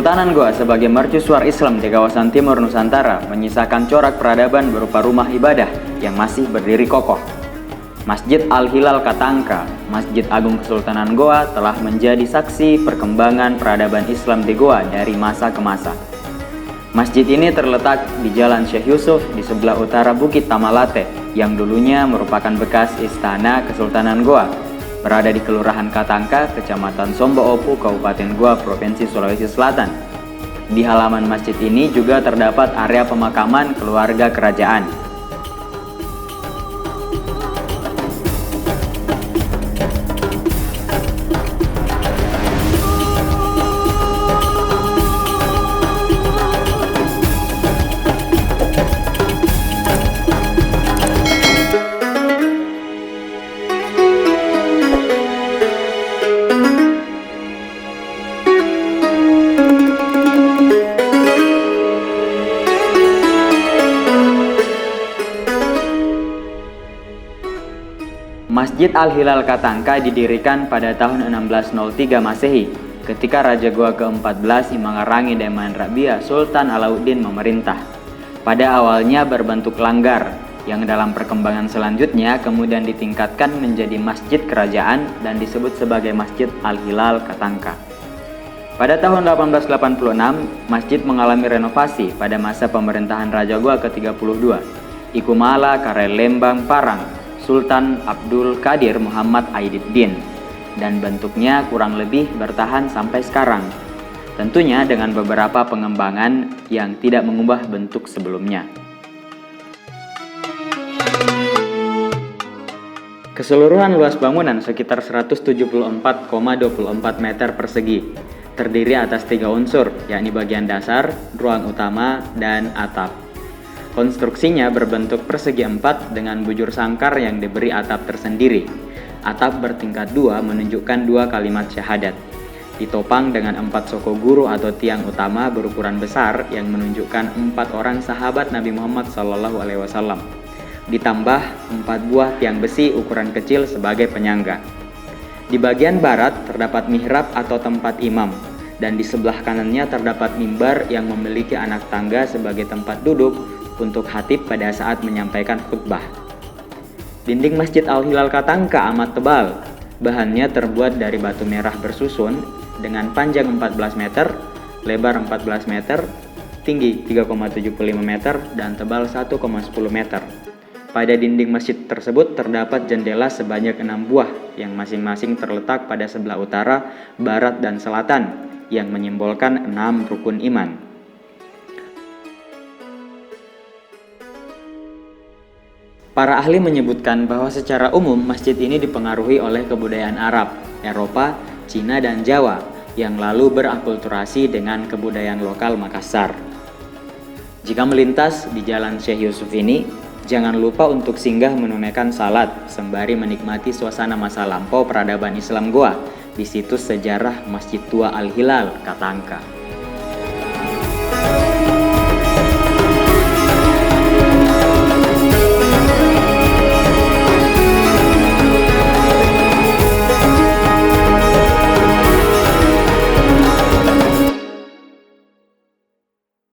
Kesultanan Goa sebagai mercusuar Islam di kawasan timur Nusantara menyisakan corak peradaban berupa rumah ibadah yang masih berdiri kokoh. Masjid Al-Hilal Katangka, Masjid Agung Kesultanan Goa telah menjadi saksi perkembangan peradaban Islam di Goa dari masa ke masa. Masjid ini terletak di Jalan Syekh Yusuf di sebelah utara Bukit Tamalate yang dulunya merupakan bekas istana Kesultanan Goa. Berada di Kelurahan Katangka, Kecamatan Somboopu, Kabupaten Goa, Provinsi Sulawesi Selatan. Di halaman masjid ini juga terdapat area pemakaman keluarga kerajaan. Masjid Al-Hilal Katangka didirikan pada tahun 1603 Masehi ketika Raja Goa ke-14 Imangarangi Daiman Rabia Sultan Alauddin memerintah. Pada awalnya berbentuk langgar yang dalam perkembangan selanjutnya kemudian ditingkatkan menjadi masjid kerajaan dan disebut sebagai Masjid Al-Hilal Katangka. Pada tahun 1886, masjid mengalami renovasi pada masa pemerintahan Raja Goa ke-32 Ikumala Karelembang Parang Sultan Abdul Qadir Muhammad Aididdin, dan bentuknya kurang lebih bertahan sampai sekarang. Tentunya dengan beberapa pengembangan yang tidak mengubah bentuk sebelumnya. Keseluruhan luas bangunan sekitar 174,24 meter persegi, terdiri atas 3 unsur, yakni bagian dasar, ruang utama, dan atap. Konstruksinya berbentuk persegi 4 dengan bujur sangkar yang diberi atap tersendiri. Atap bertingkat 2 menunjukkan 2 kalimat syahadat. Ditopang dengan 4 soko guru atau tiang utama berukuran besar yang menunjukkan 4 orang sahabat Nabi Muhammad SAW. Ditambah 4 buah tiang besi ukuran kecil sebagai penyangga. Di bagian barat terdapat mihrab atau tempat imam, dan di sebelah kanannya terdapat mimbar yang memiliki anak tangga sebagai tempat duduk untuk khatib pada saat menyampaikan khutbah. Dinding Masjid Al-Hilal Katangka amat tebal. Bahannya terbuat dari batu merah bersusun dengan panjang 14 meter, lebar 14 meter, tinggi 3,75 meter, dan tebal 1,10 meter. Pada dinding masjid tersebut terdapat jendela sebanyak 6 buah yang masing-masing terletak pada sebelah utara, barat, dan selatan yang menyimbolkan 6 rukun iman. Para ahli menyebutkan bahwa secara umum masjid ini dipengaruhi oleh kebudayaan Arab, Eropa, Cina, dan Jawa yang lalu berakulturasi dengan kebudayaan lokal Makassar. Jika melintas di Jalan Syekh Yusuf ini, jangan lupa untuk singgah menunaikan salat sembari menikmati suasana masa lampau peradaban Islam Goa di situs sejarah Masjid Tua Al-Hilal Katangka.